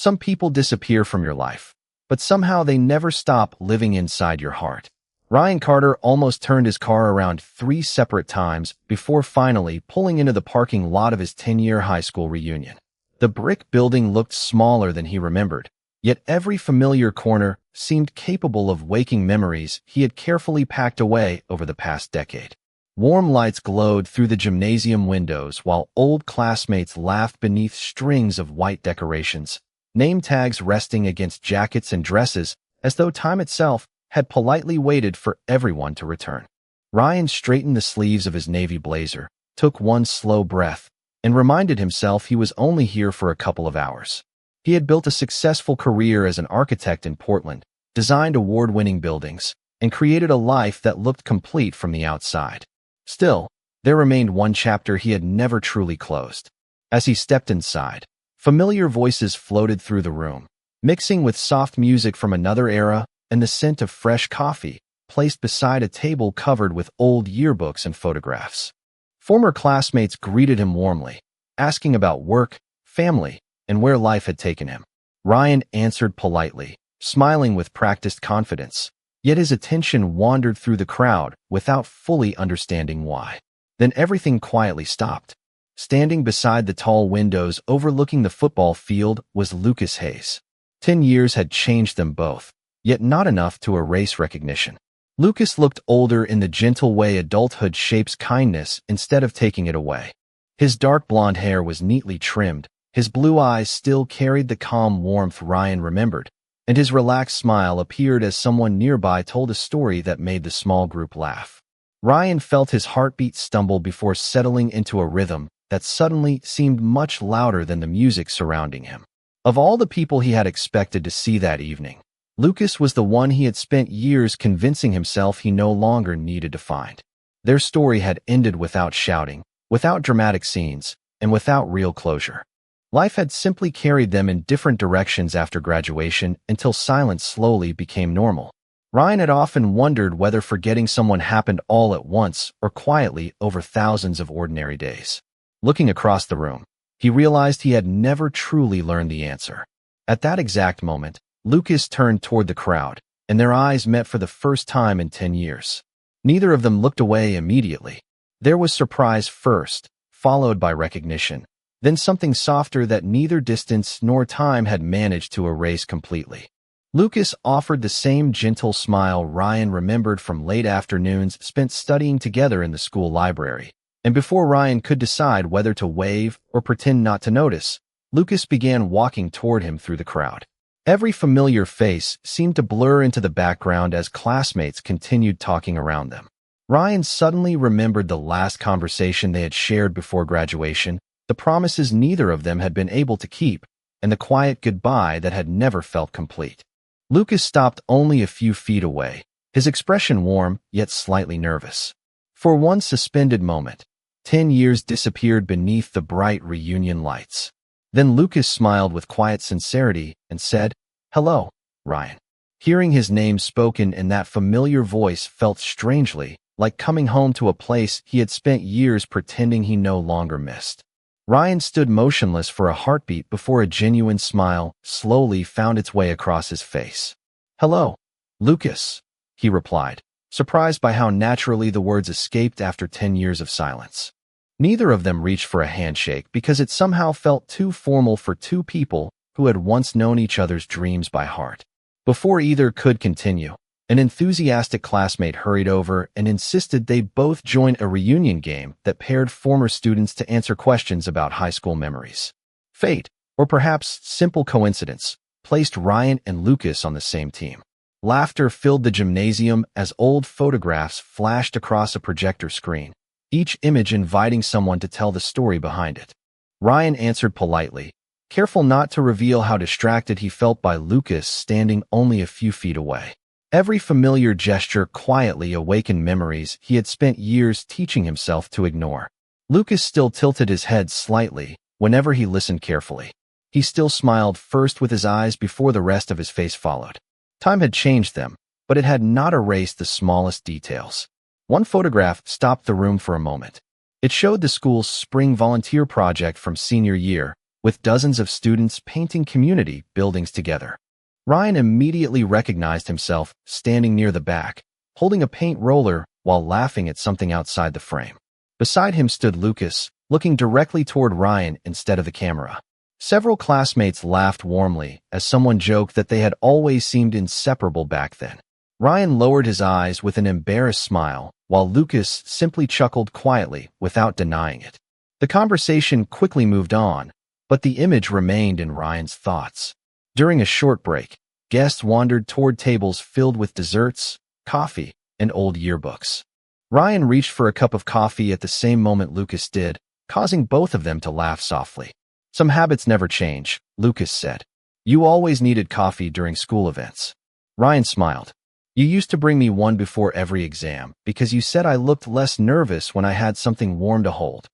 Some people disappear from your life, but somehow they never stop living inside your heart. Ryan Carter almost turned his car around 3 separate times before finally pulling into the parking lot of his 10-year high school reunion. The brick building looked smaller than he remembered, yet every familiar corner seemed capable of waking memories he had carefully packed away over the past decade. Warm lights glowed through the gymnasium windows while old classmates laughed beneath strings of white decorations, name tags resting against jackets and dresses as though time itself had politely waited for everyone to return. Ryan straightened the sleeves of his navy blazer, took one slow breath, and reminded himself he was only here for a couple of hours. He had built a successful career as an architect in Portland, designed award-winning buildings, and created a life that looked complete from the outside. Still, there remained one chapter he had never truly closed. As he stepped inside, familiar voices floated through the room, mixing with soft music from another era and the scent of fresh coffee placed beside a table covered with old yearbooks and photographs. Former classmates greeted him warmly, asking about work, family, and where life had taken him. Ryan answered politely, smiling with practiced confidence, yet his attention wandered through the crowd without fully understanding why. Then everything quietly stopped. Standing beside the tall windows overlooking the football field was Lucas Hayes. 10 years had changed them both, yet not enough to erase recognition. Lucas looked older in the gentle way adulthood shapes kindness instead of taking it away. His dark blonde hair was neatly trimmed, his blue eyes still carried the calm warmth Ryan remembered, and his relaxed smile appeared as someone nearby told a story that made the small group laugh. Ryan felt his heartbeat stumble before settling into a rhythm that suddenly seemed much louder than the music surrounding him. Of all the people he had expected to see that evening, Lucas was the one he had spent years convincing himself he no longer needed to find. Their story had ended without shouting, without dramatic scenes, and without real closure. Life had simply carried them in different directions after graduation until silence slowly became normal. Ryan had often wondered whether forgetting someone happened all at once or quietly over thousands of ordinary days. Looking across the room, he realized he had never truly learned the answer. At that exact moment, Lucas turned toward the crowd, and their eyes met for the first time in 10 years. Neither of them looked away immediately. There was surprise first, followed by recognition, then something softer that neither distance nor time had managed to erase completely. Lucas offered the same gentle smile Ryan remembered from late afternoons spent studying together in the school library, and before Ryan could decide whether to wave or pretend not to notice, Lucas began walking toward him through the crowd. Every familiar face seemed to blur into the background as classmates continued talking around them. Ryan suddenly remembered the last conversation they had shared before graduation, the promises neither of them had been able to keep, and the quiet goodbye that had never felt complete. Lucas stopped only a few feet away, his expression warm yet slightly nervous. For one suspended moment, 10 years disappeared beneath the bright reunion lights. Then Lucas smiled with quiet sincerity and said, "Hello, Ryan." Hearing his name spoken in that familiar voice felt strangely like coming home to a place he had spent years pretending he no longer missed. Ryan stood motionless for a heartbeat before a genuine smile slowly found its way across his face. "Hello, Lucas," he replied, surprised by how naturally the words escaped after 10 years of silence. Neither of them reached for a handshake because it somehow felt too formal for two people who had once known each other's dreams by heart. Before either could continue, an enthusiastic classmate hurried over and insisted they both join a reunion game that paired former students to answer questions about high school memories. Fate, or perhaps simple coincidence, placed Ryan and Lucas on the same team. Laughter filled the gymnasium as old photographs flashed across a projector screen, each image inviting someone to tell the story behind it. Ryan answered politely, careful not to reveal how distracted he felt by Lucas standing only a few feet away. Every familiar gesture quietly awakened memories he had spent years teaching himself to ignore. Lucas still tilted his head slightly whenever he listened carefully. He still smiled first with his eyes before the rest of his face followed. Time had changed them, but it had not erased the smallest details. One photograph stopped the room for a moment. It showed the school's spring volunteer project from senior year, with dozens of students painting community buildings together. Ryan immediately recognized himself standing near the back, holding a paint roller while laughing at something outside the frame. Beside him stood Lucas, looking directly toward Ryan instead of the camera. Several classmates laughed warmly as someone joked that they had always seemed inseparable back then. Ryan lowered his eyes with an embarrassed smile, while Lucas simply chuckled quietly without denying it. The conversation quickly moved on, but the image remained in Ryan's thoughts. During a short break, guests wandered toward tables filled with desserts, coffee, and old yearbooks. Ryan reached for a cup of coffee at the same moment Lucas did, causing both of them to laugh softly. "Some habits never change," Lucas said. "You always needed coffee during school events." Ryan smiled. "You used to bring me one before every exam because you said I looked less nervous when I had something warm to hold."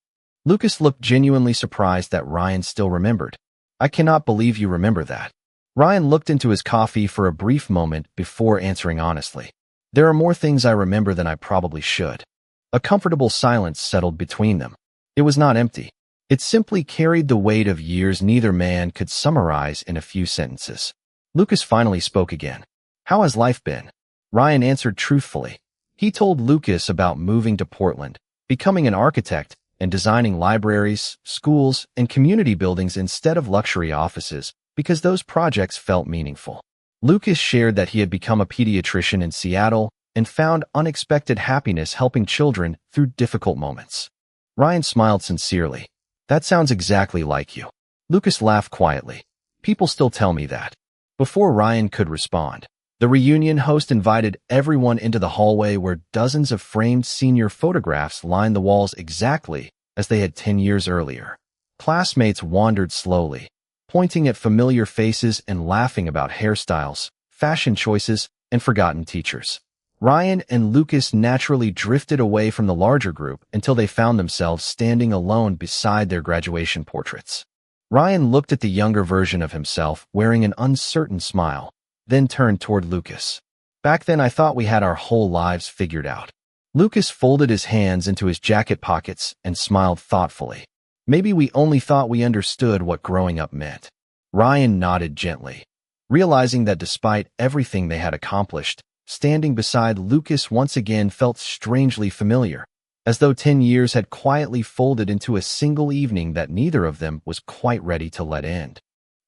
Lucas looked genuinely surprised that Ryan still remembered. "I cannot believe you remember that." Ryan looked into his coffee for a brief moment before answering honestly. "There are more things I remember than I probably should." A comfortable silence settled between them. It was not empty. It simply carried the weight of years neither man could summarize in a few sentences. Lucas finally spoke again. "How has life been?" Ryan answered truthfully. He told Lucas about moving to Portland, becoming an architect, and designing libraries, schools, and community buildings instead of luxury offices because those projects felt meaningful. Lucas shared that he had become a pediatrician in Seattle and found unexpected happiness helping children through difficult moments. Ryan smiled sincerely. "That sounds exactly like you." Lucas laughed quietly. "People still tell me that." Before Ryan could respond, the reunion host invited everyone into the hallway where dozens of framed senior photographs lined the walls exactly as they had 10 years earlier. Classmates wandered slowly, pointing at familiar faces and laughing about hairstyles, fashion choices, and forgotten teachers. Ryan and Lucas naturally drifted away from the larger group until they found themselves standing alone beside their graduation portraits. Ryan looked at the younger version of himself wearing an uncertain smile, then turned toward Lucas. "Back then I thought we had our whole lives figured out." Lucas folded his hands into his jacket pockets and smiled thoughtfully. "Maybe we only thought we understood what growing up meant." Ryan nodded gently, realizing that despite everything they had accomplished, standing beside Lucas once again felt strangely familiar, as though 10 years had quietly folded into a single evening that neither of them was quite ready to let end.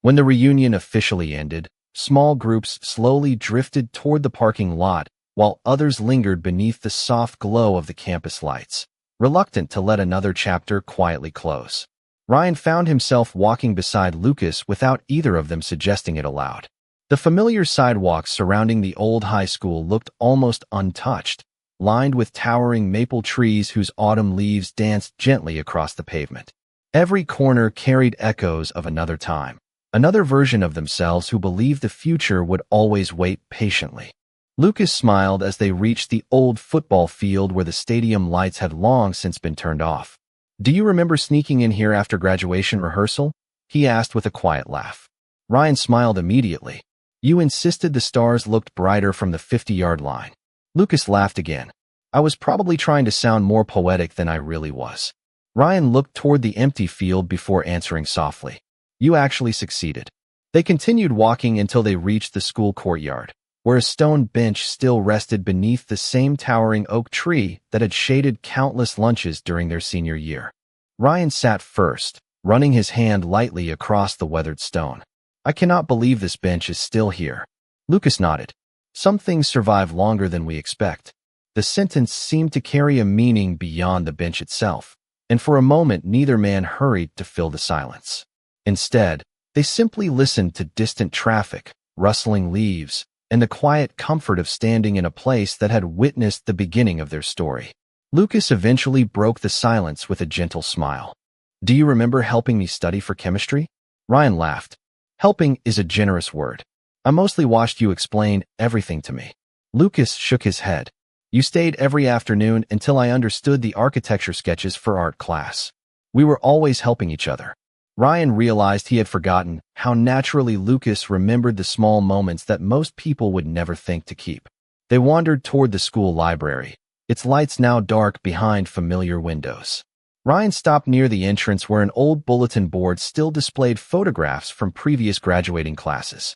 When the reunion officially ended, small groups slowly drifted toward the parking lot, while others lingered beneath the soft glow of the campus lights, reluctant to let another chapter quietly close. Ryan found himself walking beside Lucas without either of them suggesting it aloud. The familiar sidewalks surrounding the old high school looked almost untouched, lined with towering maple trees whose autumn leaves danced gently across the pavement. Every corner carried echoes of another time, another version of themselves who believed the future would always wait patiently. Lucas smiled as they reached the old football field where the stadium lights had long since been turned off. "Do you remember sneaking in here after graduation rehearsal?" he asked with a quiet laugh. Ryan smiled immediately. "You insisted the stars looked brighter from the 50-yard line." Lucas laughed again. "I was probably trying to sound more poetic than I really was." Ryan looked toward the empty field before answering softly. "You actually succeeded." They continued walking until they reached the school courtyard, where a stone bench still rested beneath the same towering oak tree that had shaded countless lunches during their senior year. Ryan sat first, running his hand lightly across the weathered stone. "I cannot believe this bench is still here." Lucas nodded. "Some things survive longer than we expect." The sentence seemed to carry a meaning beyond the bench itself, and for a moment neither man hurried to fill the silence. Instead, they simply listened to distant traffic, rustling leaves, and the quiet comfort of standing in a place that had witnessed the beginning of their story. Lucas eventually broke the silence with a gentle smile. "Do you remember helping me study for chemistry?" Ryan laughed. "Helping is a generous word. I mostly watched you explain everything to me." Lucas shook his head. "You stayed every afternoon until I understood the architecture sketches for art class. We were always helping each other." Ryan realized he had forgotten how naturally Lucas remembered the small moments that most people would never think to keep. They wandered toward the school library, its lights now dark behind familiar windows. Ryan stopped near the entrance where an old bulletin board still displayed photographs from previous graduating classes.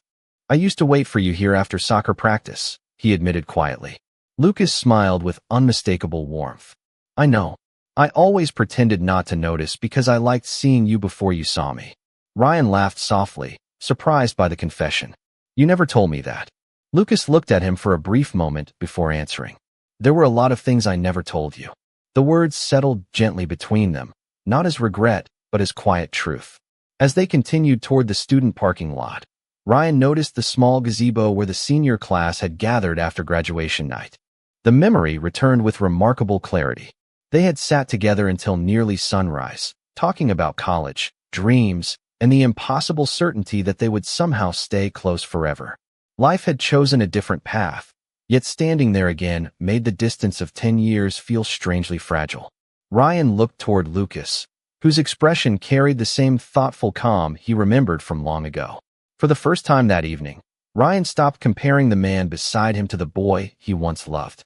I used to wait for you here after soccer practice, he admitted quietly. Lucas smiled with unmistakable warmth. I know. I always pretended not to notice because I liked seeing you before you saw me. Ryan laughed softly, surprised by the confession. You never told me that. Lucas looked at him for a brief moment before answering. There were a lot of things I never told you. The words settled gently between them, not as regret, but as quiet truth. As they continued toward the student parking lot, Ryan noticed the small gazebo where the senior class had gathered after graduation night. The memory returned with remarkable clarity. They had sat together until nearly sunrise, talking about college, dreams, and the impossible certainty that they would somehow stay close forever. Life had chosen a different path, yet standing there again made the distance of 10 years feel strangely fragile. Ryan looked toward Lucas, whose expression carried the same thoughtful calm he remembered from long ago. For the first time that evening, Ryan stopped comparing the man beside him to the boy he once loved.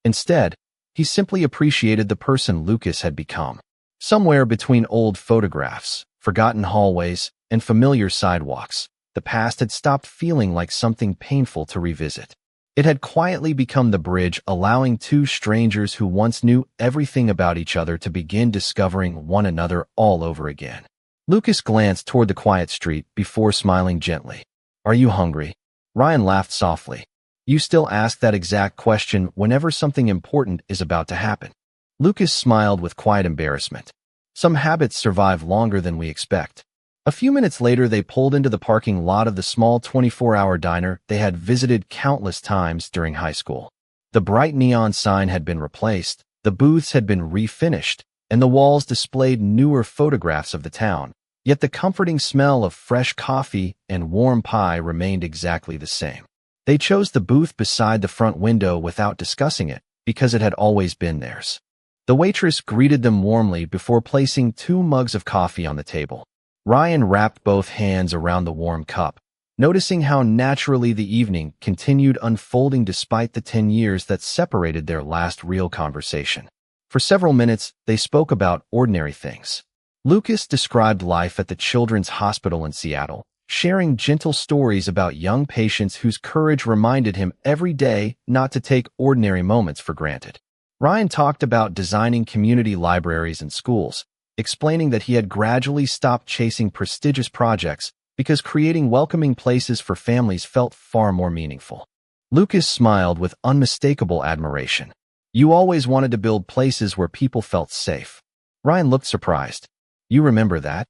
Instead, he simply appreciated the person Lucas had become. Somewhere between old photographs, forgotten hallways, and familiar sidewalks, the past had stopped feeling like something painful to revisit. It had quietly become the bridge allowing two strangers who once knew everything about each other to begin discovering one another all over again. Lucas glanced toward the quiet street before smiling gently. Are you hungry? Ryan laughed softly. You still ask that exact question whenever something important is about to happen. Lucas smiled with quiet embarrassment. Some habits survive longer than we expect. A few minutes later, they pulled into the parking lot of the small 24-hour diner they had visited countless times during high school. The bright neon sign had been replaced, the booths had been refinished, and the walls displayed newer photographs of the town. Yet the comforting smell of fresh coffee and warm pie remained exactly the same. They chose the booth beside the front window without discussing it, because it had always been theirs. The waitress greeted them warmly before placing 2 mugs of coffee on the table. Ryan wrapped both hands around the warm cup, noticing how naturally the evening continued unfolding despite the 10 years that separated their last real conversation. For several minutes, they spoke about ordinary things. Lucas described life at the Children's Hospital in Seattle, sharing gentle stories about young patients whose courage reminded him every day not to take ordinary moments for granted. Ryan talked about designing community libraries and schools, explaining that he had gradually stopped chasing prestigious projects because creating welcoming places for families felt far more meaningful. Lucas smiled with unmistakable admiration. You always wanted to build places where people felt safe. Ryan looked surprised. You remember that?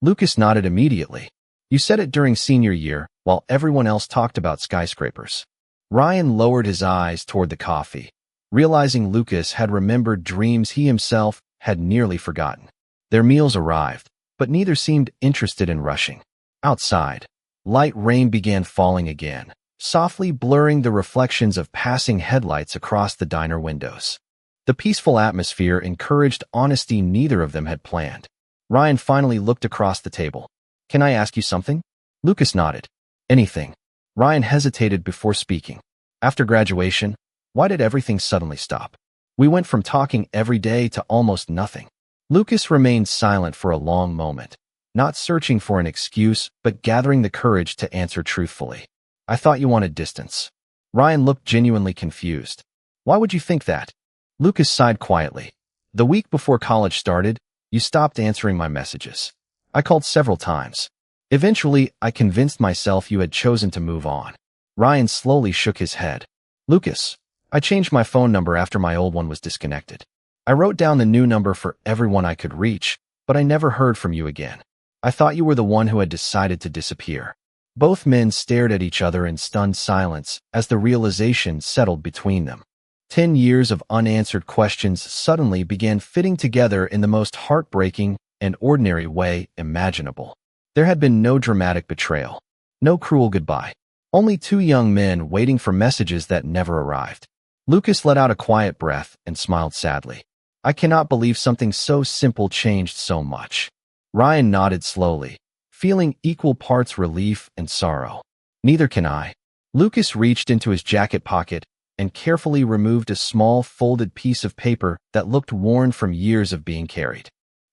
Lucas nodded immediately. You said it during senior year, while everyone else talked about skyscrapers. Ryan lowered his eyes toward the coffee, realizing Lucas had remembered dreams he himself had nearly forgotten. Their meals arrived, but neither seemed interested in rushing. Outside, light rain began falling again, softly blurring the reflections of passing headlights across the diner windows. The peaceful atmosphere encouraged honesty neither of them had planned. Ryan finally looked across the table. Can I ask you something? Lucas nodded. Anything. Ryan hesitated before speaking. After graduation, why did everything suddenly stop? We went from talking every day to almost nothing. Lucas remained silent for a long moment, not searching for an excuse, but gathering the courage to answer truthfully. I thought you wanted distance. Ryan looked genuinely confused. Why would you think that? Lucas sighed quietly. The week before college started, you stopped answering my messages. I called several times. Eventually, I convinced myself you had chosen to move on. Ryan slowly shook his head. Lucas, I changed my phone number after my old one was disconnected. I wrote down the new number for everyone I could reach, but I never heard from you again. I thought you were the one who had decided to disappear. Both men stared at each other in stunned silence as the realization settled between them. 10 years of unanswered questions suddenly began fitting together in the most heartbreaking and ordinary way imaginable. There had been no dramatic betrayal, no cruel goodbye, only 2 young men waiting for messages that never arrived. Lucas let out a quiet breath and smiled sadly. I cannot believe something so simple changed so much. Ryan nodded slowly, feeling equal parts relief and sorrow. Neither can I. Lucas reached into his jacket pocket and carefully removed a small folded piece of paper that looked worn from years of being carried.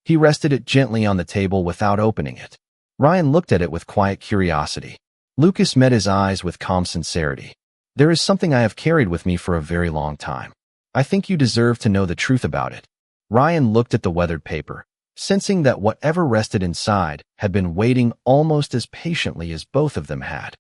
He rested it gently on the table without opening it. Ryan looked at it with quiet curiosity. Lucas met his eyes with calm sincerity. "There is something I have carried with me for a very long time. I think you deserve to know the truth about it." Ryan looked at the weathered paper, sensing that whatever rested inside had been waiting almost as patiently as both of them had.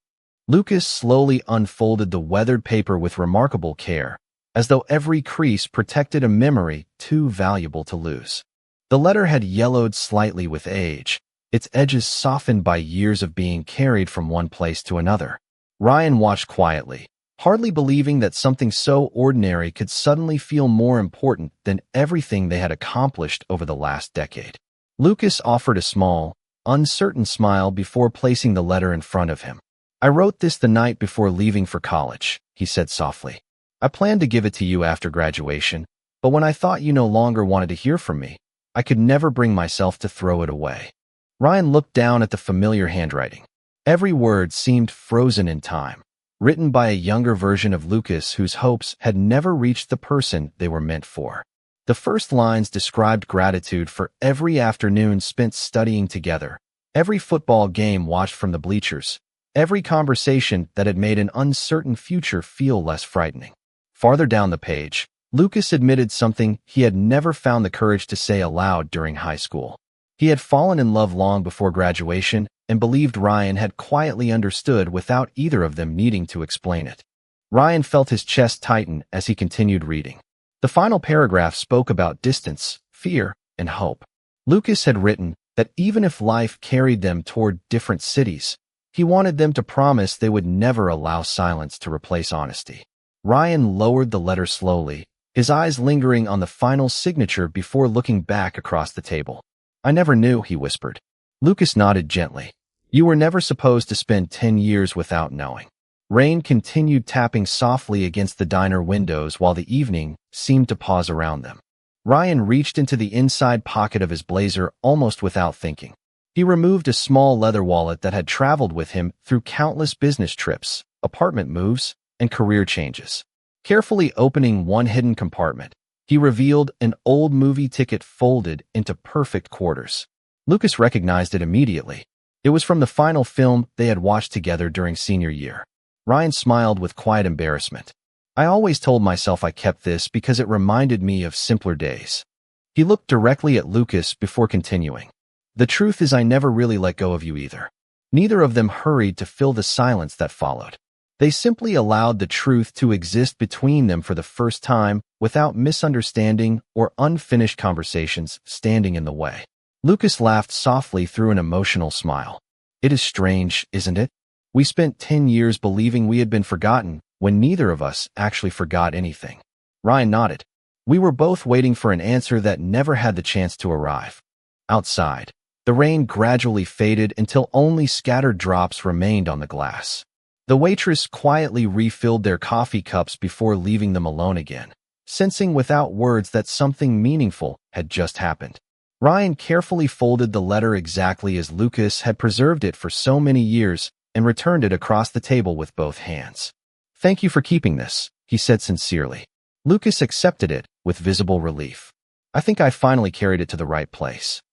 Lucas slowly unfolded the weathered paper with remarkable care, as though every crease protected a memory too valuable to lose. The letter had yellowed slightly with age, its edges softened by years of being carried from one place to another. Ryan watched quietly, hardly believing that something so ordinary could suddenly feel more important than everything they had accomplished over the last decade. Lucas offered a small, uncertain smile before placing the letter in front of him. "I wrote this the night before leaving for college," he said softly. "I planned to give it to you after graduation, but when I thought you no longer wanted to hear from me, I could never bring myself to throw it away." Ryan looked down at the familiar handwriting. Every word seemed frozen in time, written by a younger version of Lucas whose hopes had never reached the person they were meant for. The first lines described gratitude for every afternoon spent studying together, every football game watched from the bleachers, every conversation that had made an uncertain future feel less frightening. Farther down the page, Lucas admitted something he had never found the courage to say aloud during high school. He had fallen in love long before graduation and believed Ryan had quietly understood without either of them needing to explain it. Ryan felt his chest tighten as he continued reading. The final paragraph spoke about distance, fear, and hope. Lucas had written that even if life carried them toward different cities, he wanted them to promise they would never allow silence to replace honesty. Ryan lowered the letter slowly, his eyes lingering on the final signature before looking back across the table. "I never knew," he whispered. Lucas nodded gently. "You were never supposed to spend 10 years without knowing." Rain continued tapping softly against the diner windows while the evening seemed to pause around them. Ryan reached into the inside pocket of his blazer almost without thinking. He removed a small leather wallet that had traveled with him through countless business trips, apartment moves, and career changes. Carefully opening one hidden compartment, he revealed an old movie ticket folded into perfect quarters. Lucas recognized it immediately. It was from the final film they had watched together during senior year. Ryan smiled with quiet embarrassment. "I always told myself I kept this because it reminded me of simpler days." He looked directly at Lucas before continuing. "The truth is I never really let go of you either." Neither of them hurried to fill the silence that followed. They simply allowed the truth to exist between them for the first time without misunderstanding or unfinished conversations standing in the way. Lucas laughed softly through an emotional smile. "It is strange, isn't it? We spent 10 years believing we had been forgotten when neither of us actually forgot anything." Ryan nodded. "We were both waiting for an answer that never had the chance to arrive." Outside, the rain gradually faded until only scattered drops remained on the glass. The waitress quietly refilled their coffee cups before leaving them alone again, sensing without words that something meaningful had just happened. Ryan carefully folded the letter exactly as Lucas had preserved it for so many years and returned it across the table with both hands. "Thank you for keeping this," he said sincerely. Lucas accepted it with visible relief. "I think I finally carried it to the right place."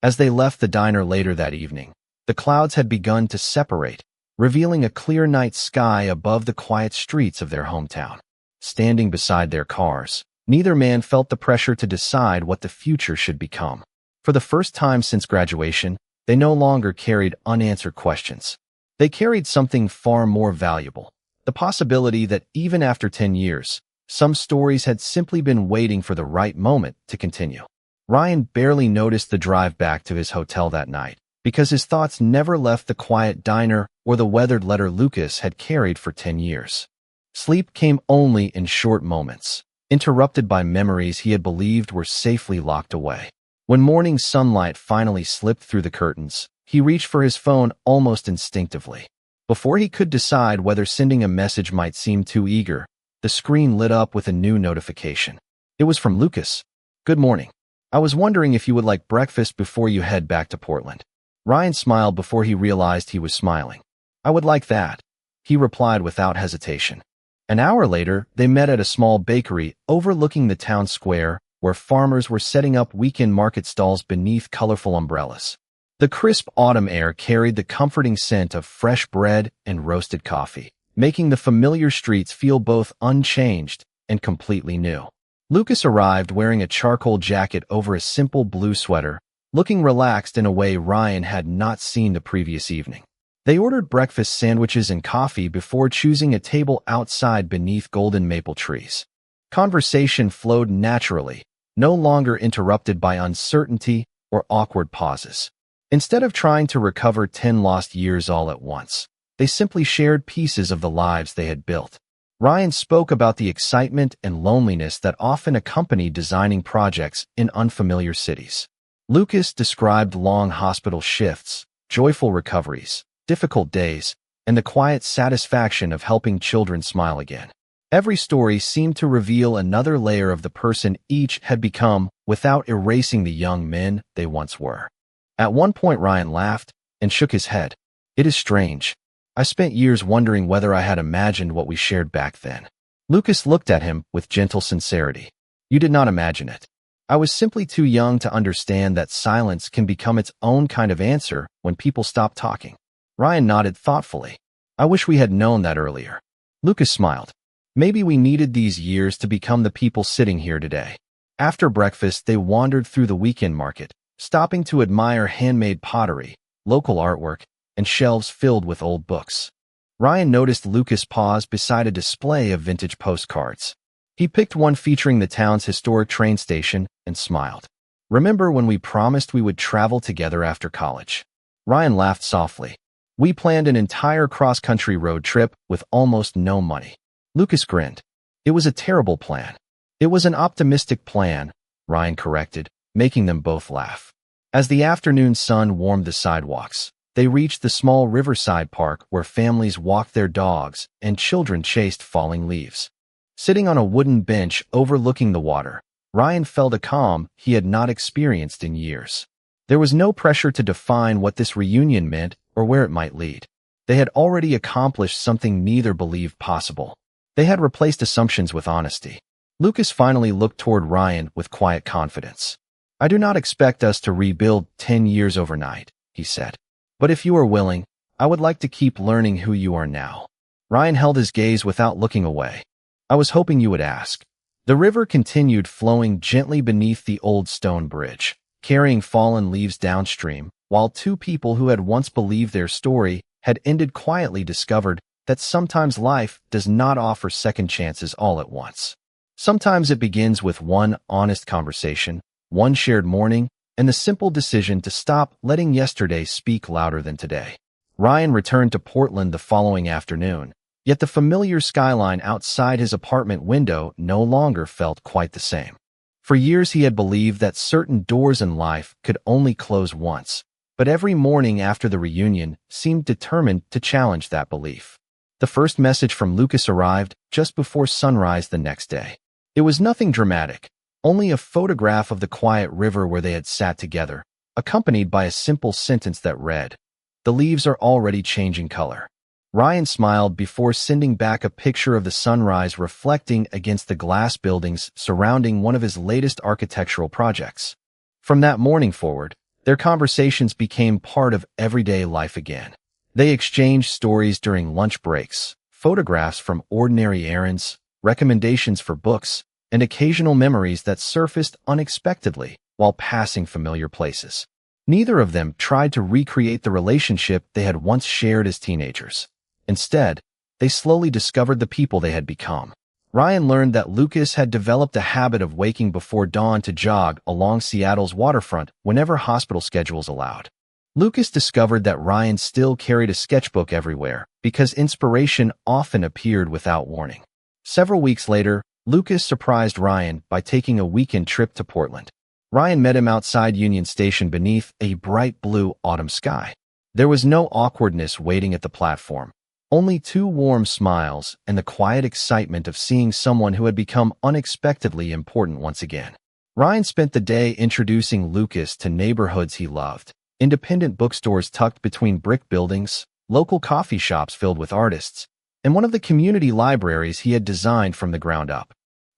As they left the diner later that evening, the clouds had begun to separate, revealing a clear night sky above the quiet streets of their hometown. Standing beside their cars, neither man felt the pressure to decide what the future should become. For the first time since graduation, they no longer carried unanswered questions. They carried something far more valuable, the possibility that even after 10 years, some stories had simply been waiting for the right moment to continue. Ryan barely noticed the drive back to his hotel that night, because his thoughts never left the quiet diner or the weathered letter Lucas had carried for 10 years. Sleep came only in short moments, interrupted by memories he had believed were safely locked away. When morning sunlight finally slipped through the curtains, he reached for his phone almost instinctively. Before he could decide whether sending a message might seem too eager, the screen lit up with a new notification. It was from Lucas. "Good morning. I was wondering if you would like breakfast before you head back to Portland." Ryan smiled before he realized he was smiling. "I would like that," he replied without hesitation. An hour later, they met at a small bakery overlooking the town square, where farmers were setting up weekend market stalls beneath colorful umbrellas. The crisp autumn air carried the comforting scent of fresh bread and roasted coffee, making the familiar streets feel both unchanged and completely new. Lucas arrived wearing a charcoal jacket over a simple blue sweater, looking relaxed in a way Ryan had not seen the previous evening. They ordered breakfast sandwiches and coffee before choosing a table outside beneath golden maple trees. Conversation flowed naturally, no longer interrupted by uncertainty or awkward pauses. Instead of trying to recover 10 lost years all at once, they simply shared pieces of the lives they had built. Ryan spoke about the excitement and loneliness that often accompany designing projects in unfamiliar cities. Lucas described long hospital shifts, joyful recoveries, difficult days, and the quiet satisfaction of helping children smile again. Every story seemed to reveal another layer of the person each had become without erasing the young men they once were. At one point Ryan laughed and shook his head. "It is strange. I spent years wondering whether I had imagined what we shared back then." Lucas looked at him with gentle sincerity. "You did not imagine it. I was simply too young to understand that silence can become its own kind of answer when people stop talking." Ryan nodded thoughtfully. "I wish we had known that earlier." Lucas smiled. "Maybe we needed these years to become the people sitting here today." After breakfast, they wandered through the weekend market, stopping to admire handmade pottery, local artwork, and shelves filled with old books. Ryan noticed Lucas pause beside a display of vintage postcards. He picked one featuring the town's historic train station and smiled. "Remember when we promised we would travel together after college?" Ryan laughed softly. "We planned an entire cross-country road trip with almost no money." Lucas grinned. "It was a terrible plan." "It was an optimistic plan," Ryan corrected, making them both laugh. As the afternoon sun warmed the sidewalks, they reached the small riverside park where families walked their dogs and children chased falling leaves. Sitting on a wooden bench overlooking the water, Ryan felt a calm he had not experienced in years. There was no pressure to define what this reunion meant or where it might lead. They had already accomplished something neither believed possible. They had replaced assumptions with honesty. Lucas finally looked toward Ryan with quiet confidence. "I do not expect us to rebuild 10 years overnight," he said. "But if you are willing, I would like to keep learning who you are now." Ryan held his gaze without looking away. "I was hoping you would ask." The river continued flowing gently beneath the old stone bridge, carrying fallen leaves downstream, while two people who had once believed their story had ended quietly discovered that sometimes life does not offer second chances all at once. Sometimes it begins with one honest conversation, one shared morning, and the simple decision to stop letting yesterday speak louder than today. Ryan returned to Portland the following afternoon, yet the familiar skyline outside his apartment window no longer felt quite the same. For years he had believed that certain doors in life could only close once, but every morning after the reunion seemed determined to challenge that belief. The first message from Lucas arrived just before sunrise the next day. It was nothing dramatic, only a photograph of the quiet river where they had sat together, accompanied by a simple sentence that read, "The leaves are already changing color." Ryan smiled before sending back a picture of the sunrise reflecting against the glass buildings surrounding one of his latest architectural projects. From that morning forward, their conversations became part of everyday life again. They exchanged stories during lunch breaks, photographs from ordinary errands, recommendations for books, and occasional memories that surfaced unexpectedly while passing familiar places. Neither of them tried to recreate the relationship they had once shared as teenagers. Instead, they slowly discovered the people they had become. Ryan learned that Lucas had developed a habit of waking before dawn to jog along Seattle's waterfront whenever hospital schedules allowed. Lucas discovered that Ryan still carried a sketchbook everywhere because inspiration often appeared without warning. Several weeks later, Lucas surprised Ryan by taking a weekend trip to Portland. Ryan met him outside Union Station beneath a bright blue autumn sky. There was no awkwardness waiting at the platform, only two warm smiles and the quiet excitement of seeing someone who had become unexpectedly important once again. Ryan spent the day introducing Lucas to neighborhoods he loved, independent bookstores tucked between brick buildings, local coffee shops filled with artists, and one of the community libraries he had designed from the ground up.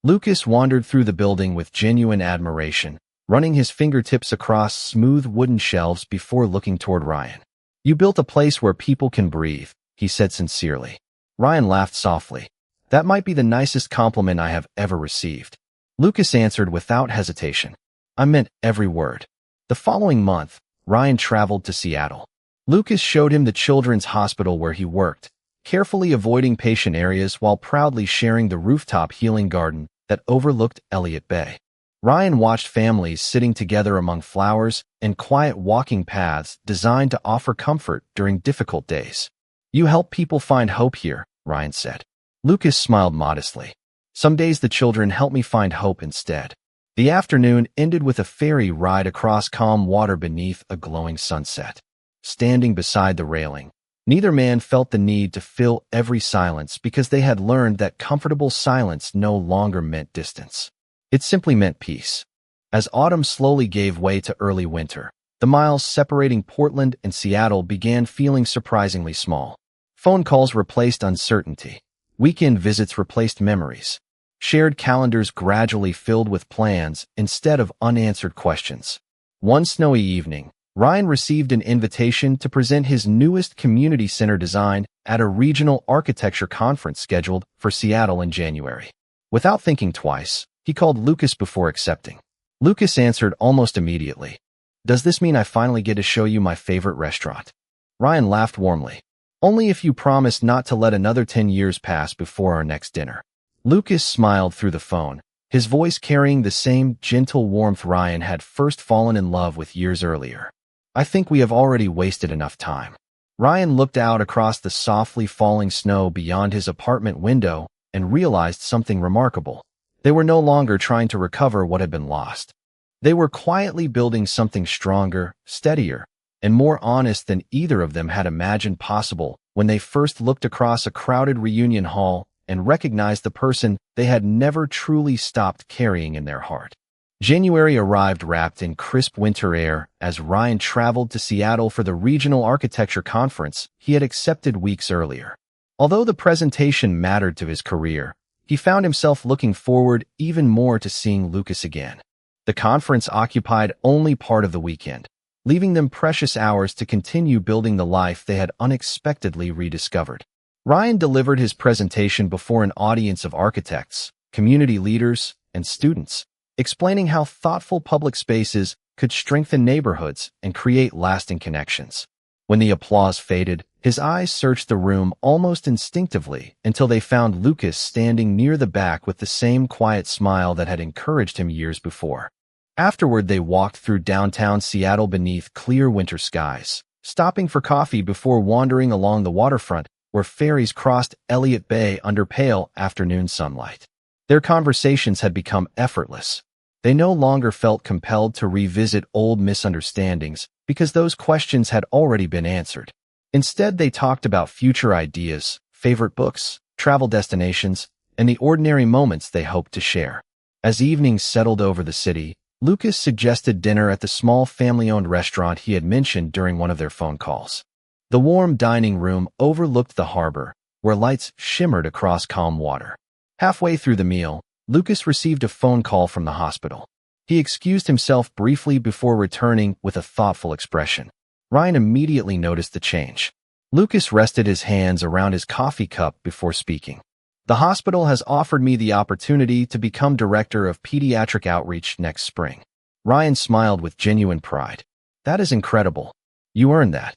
Lucas wandered through the building with genuine admiration, running his fingertips across smooth wooden shelves before looking toward Ryan. "You built a place where people can breathe," he said sincerely. Ryan laughed softly. "That might be the nicest compliment I have ever received." Lucas answered without hesitation. "I meant every word." The following month, Ryan traveled to Seattle. Lucas showed him the children's hospital where he worked, carefully avoiding patient areas while proudly sharing the rooftop healing garden that overlooked Elliott Bay. Ryan watched families sitting together among flowers and quiet walking paths designed to offer comfort during difficult days. "You help people find hope here," Ryan said. Lucas smiled modestly. "Some days the children help me find hope instead." The afternoon ended with a ferry ride across calm water beneath a glowing sunset. Standing beside the railing, neither man felt the need to fill every silence because they had learned that comfortable silence no longer meant distance. It simply meant peace. As autumn slowly gave way to early winter, the miles separating Portland and Seattle began feeling surprisingly small. Phone calls replaced uncertainty. Weekend visits replaced memories. Shared calendars gradually filled with plans instead of unanswered questions. One snowy evening, Ryan received an invitation to present his newest community center design at a regional architecture conference scheduled for Seattle in January. Without thinking twice, he called Lucas before accepting. Lucas answered almost immediately. "Does this mean I finally get to show you my favorite restaurant?" Ryan laughed warmly. "Only if you promise not to let another 10 years pass before our next dinner." Lucas smiled through the phone, his voice carrying the same gentle warmth Ryan had first fallen in love with years earlier. "I think we have already wasted enough time." Ryan looked out across the softly falling snow beyond his apartment window and realized something remarkable. They were no longer trying to recover what had been lost. They were quietly building something stronger, steadier, and more honest than either of them had imagined possible when they first looked across a crowded reunion hall and recognized the person they had never truly stopped carrying in their heart. January arrived wrapped in crisp winter air as Ryan traveled to Seattle for the regional architecture conference he had accepted weeks earlier. Although the presentation mattered to his career, he found himself looking forward even more to seeing Lucas again. The conference occupied only part of the weekend, leaving them precious hours to continue building the life they had unexpectedly rediscovered. Ryan delivered his presentation before an audience of architects, community leaders, and students, explaining how thoughtful public spaces could strengthen neighborhoods and create lasting connections. When the applause faded, his eyes searched the room almost instinctively until they found Lucas standing near the back with the same quiet smile that had encouraged him years before. Afterward, they walked through downtown Seattle beneath clear winter skies, stopping for coffee before wandering along the waterfront where ferries crossed Elliott Bay under pale afternoon sunlight. Their conversations had become effortless. They no longer felt compelled to revisit old misunderstandings because those questions had already been answered. Instead, they talked about future ideas, favorite books, travel destinations, and the ordinary moments they hoped to share. As evenings settled over the city, Lucas suggested dinner at the small family-owned restaurant he had mentioned during one of their phone calls. The warm dining room overlooked the harbor, where lights shimmered across calm water. Halfway through the meal, Lucas received a phone call from the hospital. He excused himself briefly before returning with a thoughtful expression. Ryan immediately noticed the change. Lucas rested his hands around his coffee cup before speaking. "The hospital has offered me the opportunity to become director of pediatric outreach next spring." Ryan smiled with genuine pride. "That is incredible. You earned that."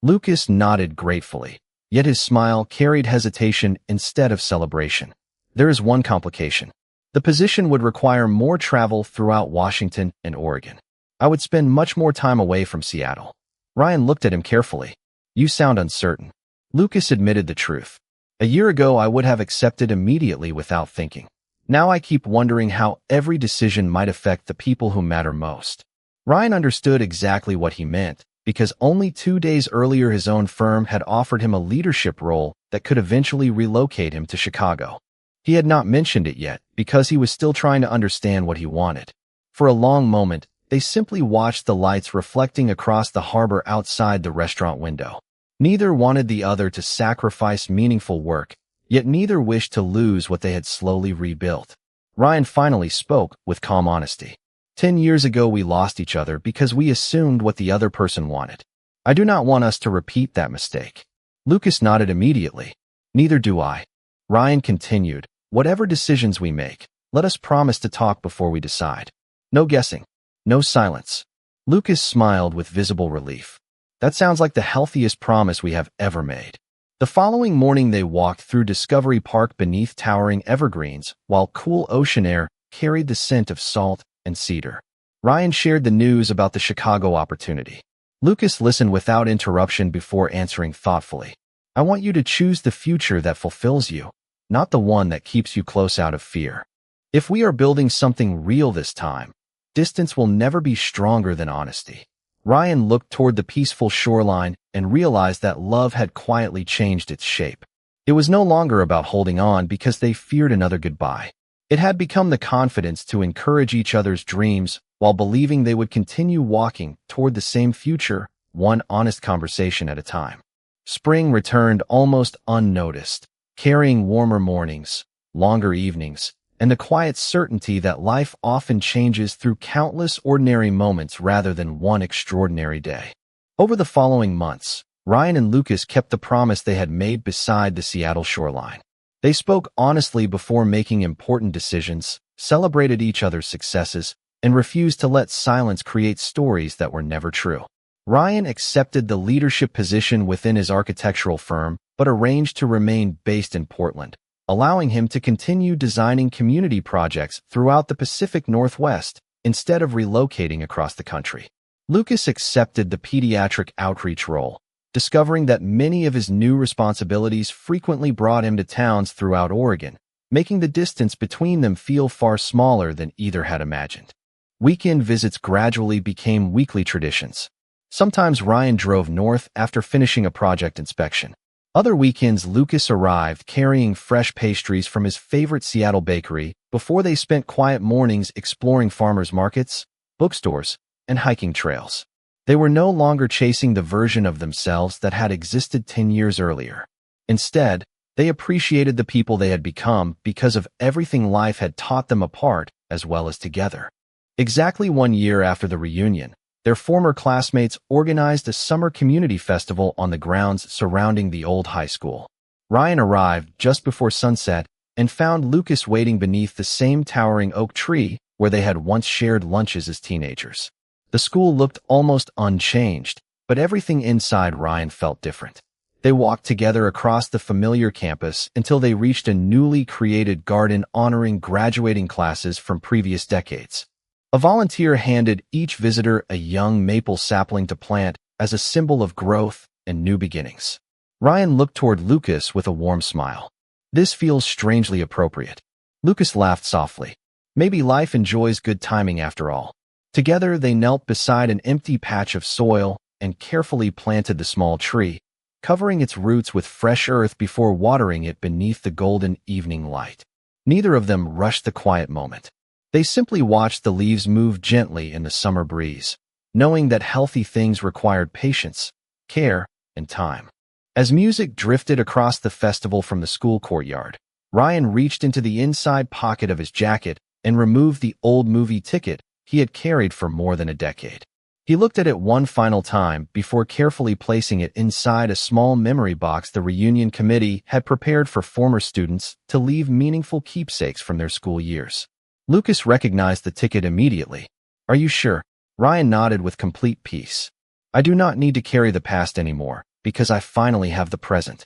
Lucas nodded gratefully, yet his smile carried hesitation instead of celebration. "There is one complication. The position would require more travel throughout Washington and Oregon. I would spend much more time away from Seattle." Ryan looked at him carefully. "You sound uncertain." Lucas admitted the truth. "A year ago, I would have accepted immediately without thinking. Now I keep wondering how every decision might affect the people who matter most." Ryan understood exactly what he meant, because only 2 days earlier his own firm had offered him a leadership role that could eventually relocate him to Chicago. He had not mentioned it yet because he was still trying to understand what he wanted. For a long moment, they simply watched the lights reflecting across the harbor outside the restaurant window. Neither wanted the other to sacrifice meaningful work, yet neither wished to lose what they had slowly rebuilt. Ryan finally spoke with calm honesty. 10 years ago we lost each other because we assumed what the other person wanted. I do not want us to repeat that mistake. Lucas nodded immediately. Neither do I. Ryan continued, whatever decisions we make, let us promise to talk before we decide. No guessing. No silence. Lucas smiled with visible relief. That sounds like the healthiest promise we have ever made. The following morning they walked through Discovery Park beneath towering evergreens, while cool ocean air carried the scent of salt and cedar. Ryan shared the news about the Chicago opportunity. Lucas listened without interruption before answering thoughtfully. I want you to choose the future that fulfills you, not the one that keeps you close out of fear. If we are building something real this time, distance will never be stronger than honesty. Ryan looked toward the peaceful shoreline and realized that love had quietly changed its shape. It was no longer about holding on because they feared another goodbye. It had become the confidence to encourage each other's dreams while believing they would continue walking toward the same future, one honest conversation at a time. Spring returned almost unnoticed, carrying warmer mornings, longer evenings, and the quiet certainty that life often changes through countless ordinary moments rather than one extraordinary day. Over the following months, Ryan and Lucas kept the promise they had made beside the Seattle shoreline. They spoke honestly before making important decisions, celebrated each other's successes, and refused to let silence create stories that were never true. Ryan accepted the leadership position within his architectural firm, but arranged to remain based in Portland, allowing him to continue designing community projects throughout the Pacific Northwest instead of relocating across the country. Lucas accepted the pediatric outreach role, discovering that many of his new responsibilities frequently brought him to towns throughout Oregon, making the distance between them feel far smaller than either had imagined. Weekend visits gradually became weekly traditions. Sometimes Ryan drove north after finishing a project inspection. Other weekends, Lucas arrived carrying fresh pastries from his favorite Seattle bakery before they spent quiet mornings exploring farmers markets, bookstores, and hiking trails. They were no longer chasing the version of themselves that had existed 10 years earlier. Instead, they appreciated the people they had become because of everything life had taught them apart as well as together. Exactly 1 year after the reunion, their former classmates organized a summer community festival on the grounds surrounding the old high school. Ryan arrived just before sunset and found Lucas waiting beneath the same towering oak tree where they had once shared lunches as teenagers. The school looked almost unchanged, but everything inside Ryan felt different. They walked together across the familiar campus until they reached a newly created garden honoring graduating classes from previous decades. A volunteer handed each visitor a young maple sapling to plant as a symbol of growth and new beginnings. Ryan looked toward Lucas with a warm smile. This feels strangely appropriate. Lucas laughed softly. Maybe life enjoys good timing after all. Together, they knelt beside an empty patch of soil and carefully planted the small tree, covering its roots with fresh earth before watering it beneath the golden evening light. Neither of them rushed the quiet moment. They simply watched the leaves move gently in the summer breeze, knowing that healthy things required patience, care, and time. As music drifted across the festival from the school courtyard, Ryan reached into the inside pocket of his jacket and removed the old movie ticket he had carried for more than a decade. He looked at it one final time before carefully placing it inside a small memory box the reunion committee had prepared for former students to leave meaningful keepsakes from their school years. Lucas recognized the ticket immediately. Are you sure? Ryan nodded with complete peace. I do not need to carry the past anymore, because I finally have the present.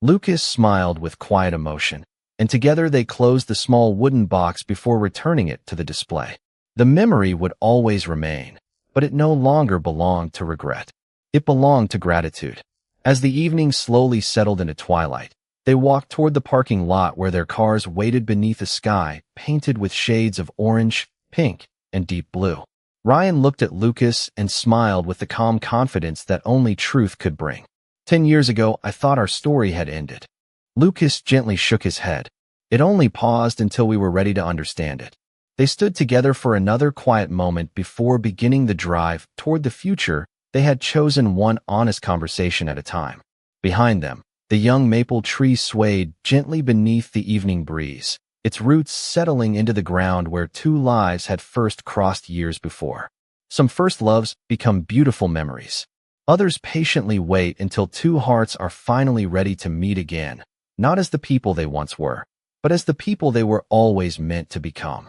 Lucas smiled with quiet emotion, and together they closed the small wooden box before returning it to the display. The memory would always remain, but it no longer belonged to regret. It belonged to gratitude. As the evening slowly settled into twilight, they walked toward the parking lot where their cars waited beneath a sky painted with shades of orange, pink, and deep blue. Ryan looked at Lucas and smiled with the calm confidence that only truth could bring. 10 years ago, I thought our story had ended. Lucas gently shook his head. It only paused until we were ready to understand it. They stood together for another quiet moment before beginning the drive toward the future they had chosen, one honest conversation at a time. Behind them, the young maple tree swayed gently beneath the evening breeze, its roots settling into the ground where two lives had first crossed years before. Some first loves become beautiful memories. Others patiently wait until two hearts are finally ready to meet again, not as the people they once were, but as the people they were always meant to become.